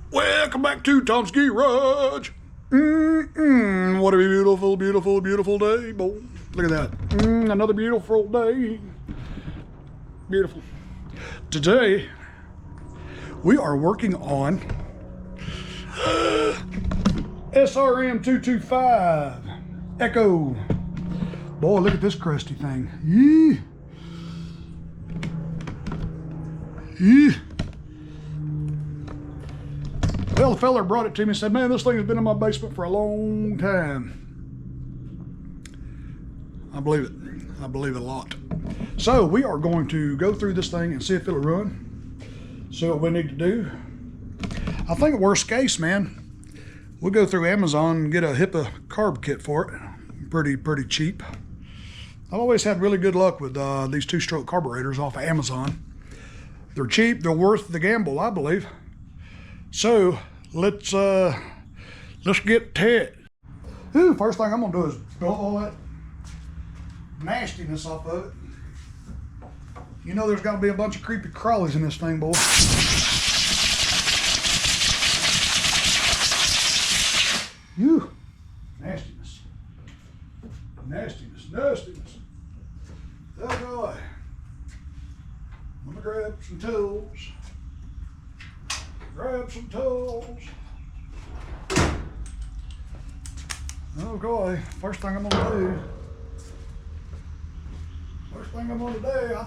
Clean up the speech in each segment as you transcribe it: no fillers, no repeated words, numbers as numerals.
Welcome back to Tom's Garage. What a beautiful, beautiful, beautiful day, boy. Look at that. Another beautiful day. Beautiful. Today, we are working on SRM-225 Echo. Boy, look at this crusty thing. Yee. Yee. Well, the fella brought it to me and said, man, this thing has been in my basement for a long time. I believe it. I believe it a lot. So we are going to go through this thing and see if it'll run. See what we need to do. I think worst case, man, we'll go through Amazon and get a HIPAA carb kit for it. Pretty cheap. I've always had really good luck with these two-stroke carburetors off of Amazon. They're cheap. They're worth the gamble, I believe. So let's get to it. Ooh, first thing I'm gonna do is blow all that nastiness off of it. You know there's gotta be a bunch of creepy crawlies in this thing, boy. Ooh, nastiness. Nastiness. Oh boy. I'm gonna grab some tools. Oh boy, first thing I'm gonna do, I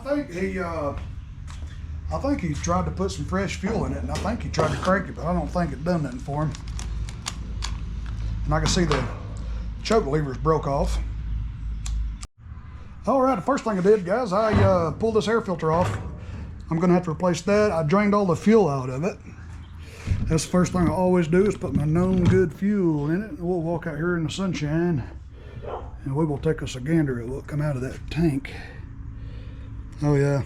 think he tried to put some fresh fuel in it, and I think he tried to crank it, but I don't think it done nothing for him. And I can see the choke levers broke off. All right, the first thing I did, guys, I pulled this air filter off. I'm gonna have to replace that. I drained all the fuel out of it. That's the first thing I always do, is put my known good fuel in it. We'll walk out here in the sunshine and we will take us a gander at what come out of that tank. Oh yeah,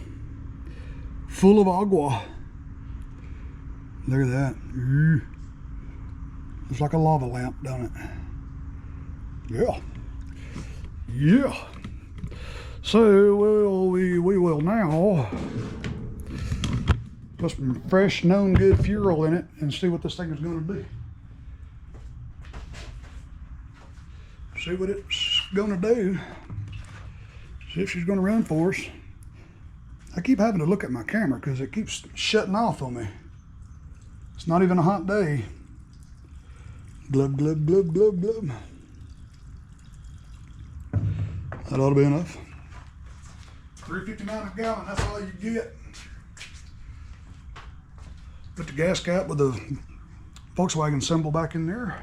full of agua. Look at that. It's like a lava lamp, don't it? Yeah. So we will now put some fresh, known good fuel in it and see what this thing is going to do. See what it's going to do. See if she's going to run for us. I keep having to look at my camera because it keeps shutting off on me. It's not even a hot day. Glub, glub, glub, glub, glub. That ought to be enough. 359 a gallon, that's all you get. Put the gas cap with the Volkswagen symbol back in there.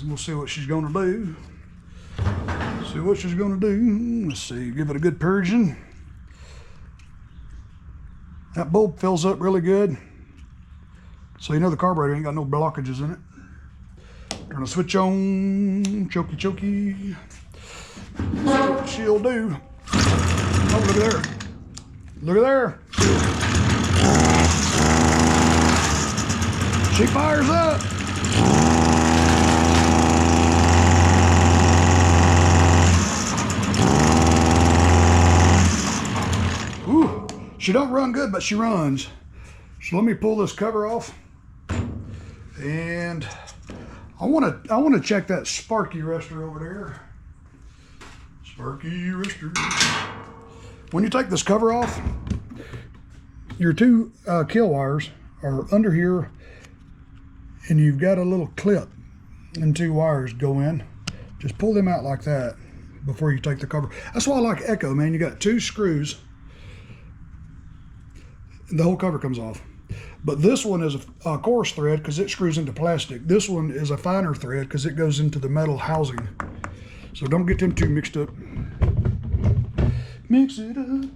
We'll see what she's gonna do. Let's see, give it a good purging. That bulb fills up really good. So you know the carburetor ain't got no blockages in it. Turn the switch on, chokey. See what she'll do. Oh, look at there. Look at there. She fires up. Ooh, she don't run good, but she runs. So let me pull this cover off. And I want to check that sparky arrestor over there. Sparky arrestor. When you take this cover off, your two kill wires are under here, and you've got a little clip and two wires go in. Just pull them out like that before you take the cover. That's why I like Echo, man. You got two screws and the whole cover comes off. But this one is a coarse thread because it screws into plastic. This one is a finer thread because it goes into the metal housing. So don't get them two mixed up. Mix it up.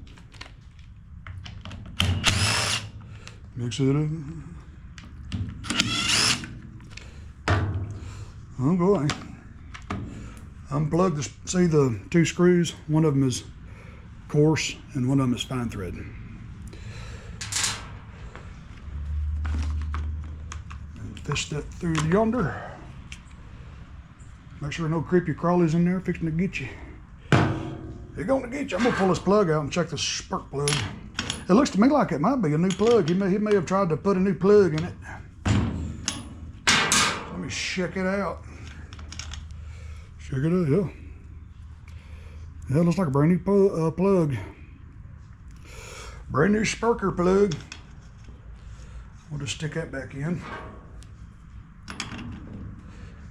Oh boy. Unplug this. See the two screws? One of them is coarse and one of them is fine thread. And fish that through yonder. Make sure no creepy crawlies in there fixing to get you. They're going to get you. I'm going to pull this plug out and check the spark plug. It looks to me like it might be a new plug. He may have tried to put a new plug in it. Let me check it out. Check it out, yeah. Yeah, it looks like a brand new plug. Brand new sparker plug. We'll just stick that back in.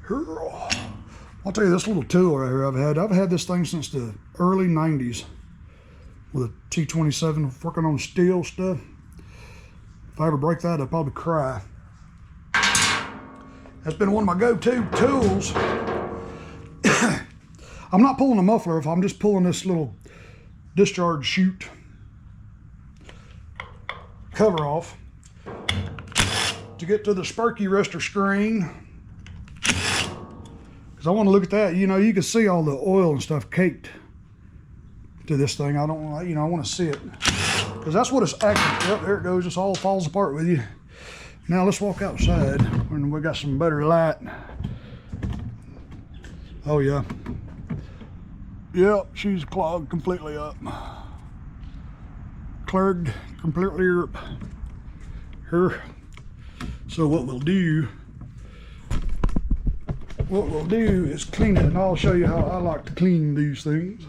I'll tell you, this little tool right here I've had this thing since the early 90s with a T27, working on steel stuff. If I ever break that, I'd probably cry. That's been one of my go-to tools. I'm not pulling the muffler if I'm just pulling this little discharge chute cover off to get to the sparky arrestor screen. Because I want to look at that. You know, you can see all the oil and stuff caked to this thing. I don't want, you know, I want to see it. Because that's what it's actually, yep, there it goes. It all falls apart with you. Now let's walk outside when we got some better light. Oh yeah. Yep, she's clogged completely up. Clogged completely up. Her. So what we'll do is clean it, and I'll show you how I like to clean these things.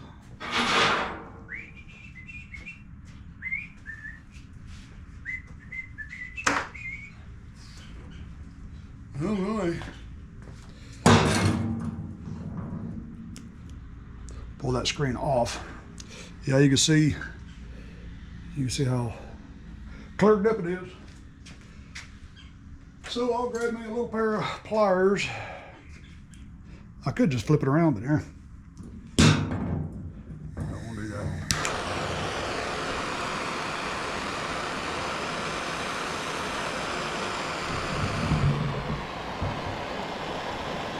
All right. Pull that screen off. Yeah, you can see how clogged up it is. So I'll grab me a little pair of pliers. I could just flip it around, but here. I don't want to do that.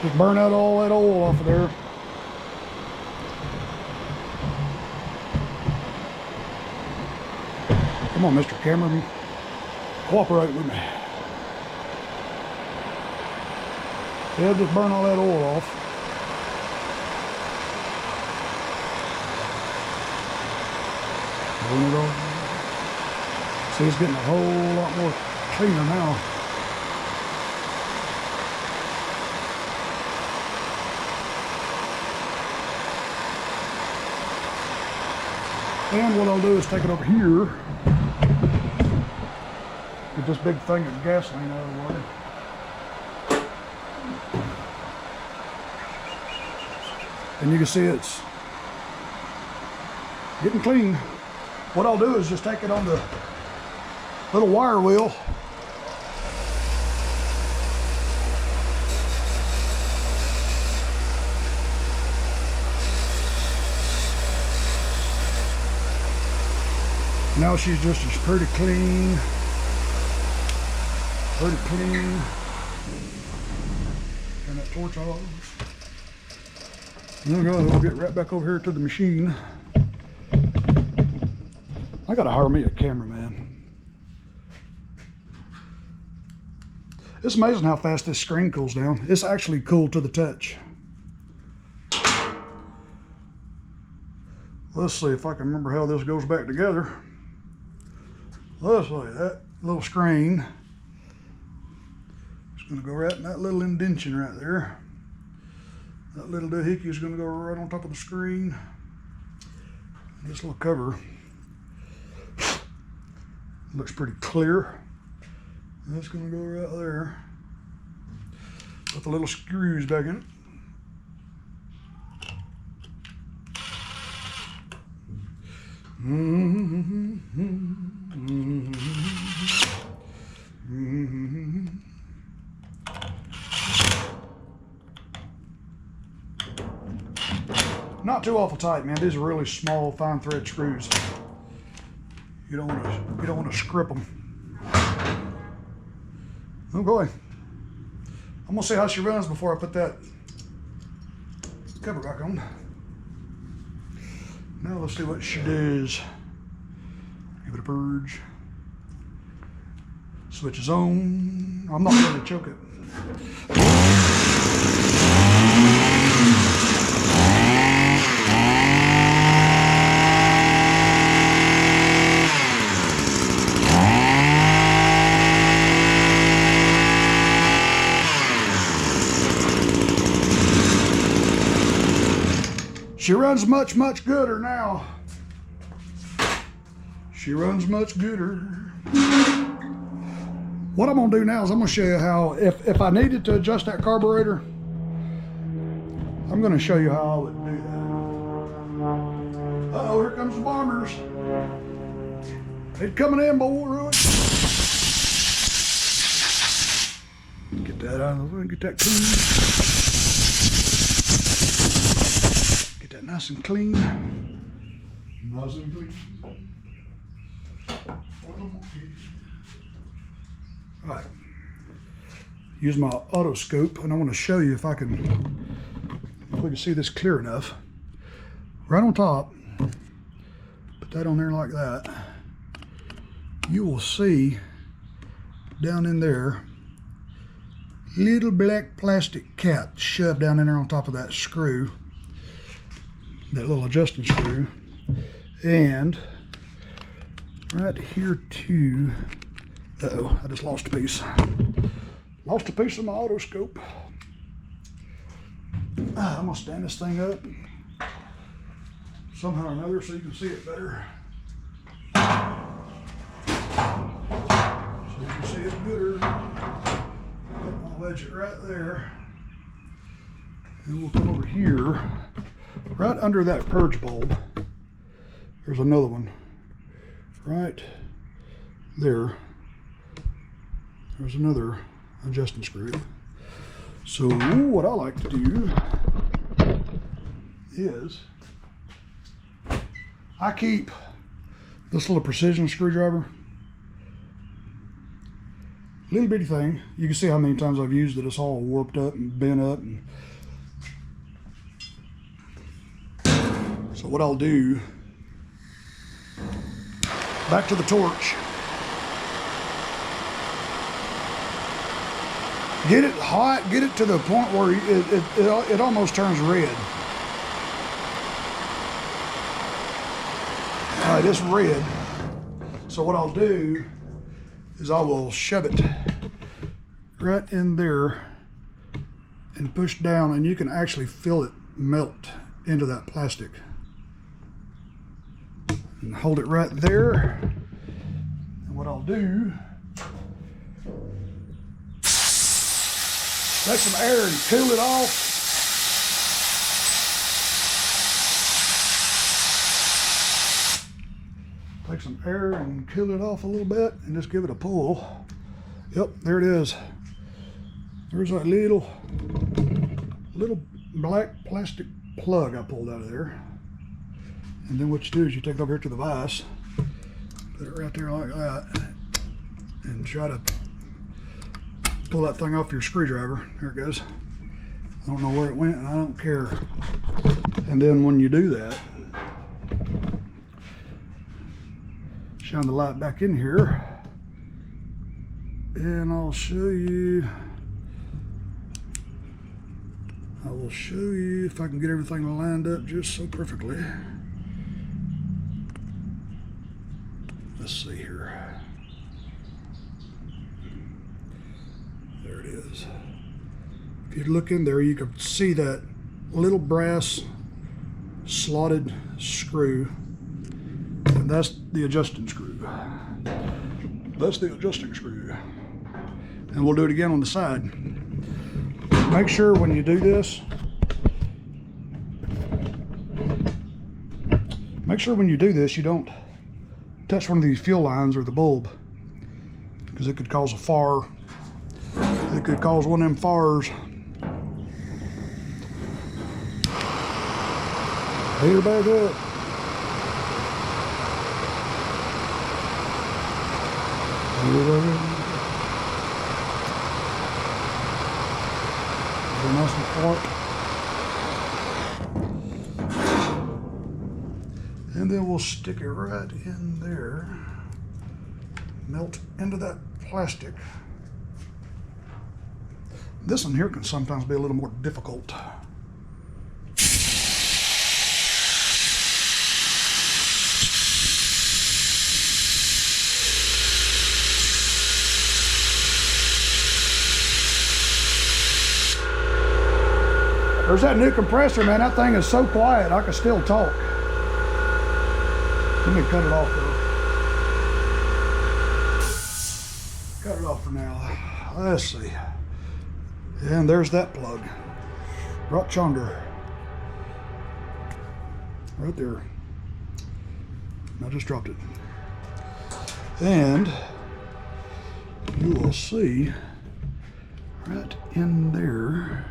Just burn out all that oil off of there. Come on, Mr. Cameraman. Cooperate with me. Yeah, just burn all that oil off. Burn it off. See, it's getting a whole lot more cleaner now. And what I'll do is take it over here, get this big thing of gasoline out of the water. And you can see it's getting clean. What I'll do is just take it on the little wire wheel. Now she's just as pretty clean. Pretty clean. Turn that torch off. We'll get right back over here to the machine. I gotta hire me a cameraman. It's amazing how fast this screen cools down. It's actually cool to the touch. Let's see if I can remember how this goes back together. Let's see, that little screen is going to go right in that little indentation right there. That little doohickey is going to go right on top of the screen. This little cover looks pretty clear. That's going to go right there with the little screws back in it. Not too awful tight, man. These are really small, fine thread screws. You don't want to scrip them. Oh boy. I'm gonna see how she runs before I put that cover back on. Now let's see what she does. Give it a purge. Switches on. I'm not going to choke it. She runs much, much gooder now. She runs much gooder. What I'm gonna do now is I'm gonna show you how, if I needed to adjust that carburetor, I'm gonna show you how I would do that. Uh-oh, here comes the bombers. They're coming in, boy. Get that out of the way, get that clean. Get that nice and clean. Nice and clean. All right. Use my otoscope, and I want to show you if we can see this clear enough. Right on top, put that on there like that. You will see down in there little black plastic cap shoved down in there on top of that screw, that little adjusting screw, and right here too. Uh-oh, I just lost a piece. Lost a piece of my otoscope. I'm gonna stand this thing up somehow or another so you can see it better. So you can see it better. I'll wedge it right there. And we'll come over here. Right under that purge bulb, there's another one. Right there. There's another adjusting screw. So what I like to do is I keep this little precision screwdriver, little bitty thing. You can see how many times I've used it. It's all warped up and bent up. So what I'll do, back to the torch. Get it hot, get it to the point where it almost turns red. All right, it's red. So what I'll do is I will shove it right in there and push down, and you can actually feel it melt into that plastic. And hold it right there. And what I'll do, take some air and cool it off. Take some air and cool it off a little bit and just give it a pull. Yep, there it is. There's that little black plastic plug I pulled out of there. And then what you do is you take it over here to the vise, put it right there like that, and try to pull that thing off your screwdriver. There it goes. I don't know where it went, and I don't care. And then when you do that, shine the light back in here, and I'll show you. I will show you if I can get everything lined up just so perfectly. Let's see here. There it is. If you look in there, you can see that little brass slotted screw, and that's the adjusting screw. That's the adjusting screw. And we'll do it again on the side. Make sure when you do this, you don't touch one of these fuel lines or the bulb, because it could cause a fire. It could cause one of them fires. Heat her back up. Nice and hot. And then we'll stick it right in there. Melt into that plastic. This one here can sometimes be a little more difficult. There's that new compressor, man. That thing is so quiet, I can still talk. Let me cut it off though. Cut it off for now. Let's see. And there's that plug. Right yonder. Right there. I just dropped it. And you will see right in there.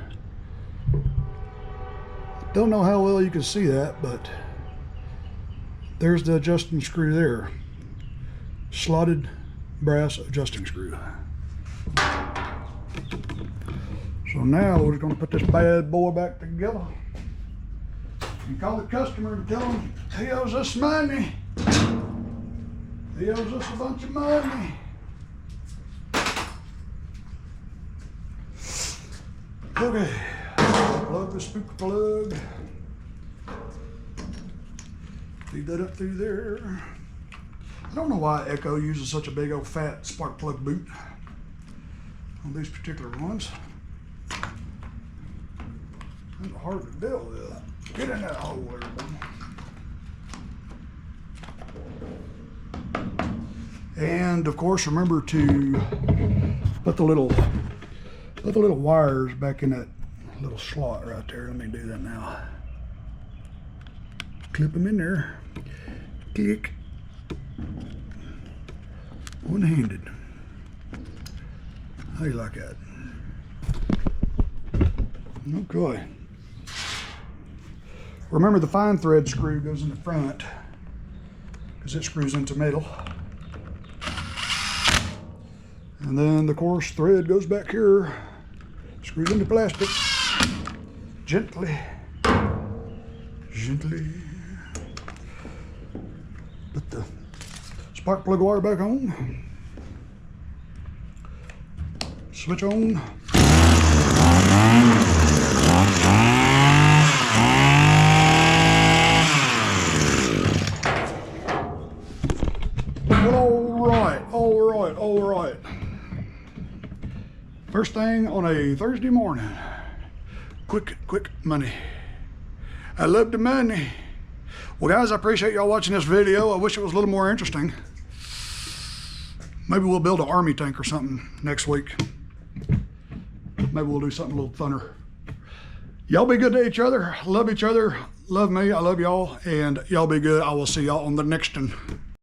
Don't know how well you can see that, but there's the adjusting screw there. Slotted brass adjusting screw. So now we're going to put this bad boy back together. You call the customer and tell him he owes us money. He owes us a bunch of money. Okay, plug the spook plug. Feed that up through there. I don't know why Echo uses such a big old fat spark plug boot on these particular ones. It's hard to deal with. Get in that hole there, boy. And of course, remember to put the little wires back in that little slot right there. Let me do that now. Clip them in there. Click. One-handed. How you like that? Okay. Remember the fine thread screw goes in the front because it screws into metal. And then the coarse thread goes back here, screws into plastic. Gently, gently. Put the spark plug wire back on. Switch on. All right. First thing on a Thursday morning. Quick money. I love the money. Well guys, I appreciate y'all watching this video. I wish it was a little more interesting. Maybe we'll build an army tank or something next week. Maybe we'll do something a little funner. Y'all be good to each other. Love each other. Love me. I love y'all. And y'all be good. I will see y'all on the next one.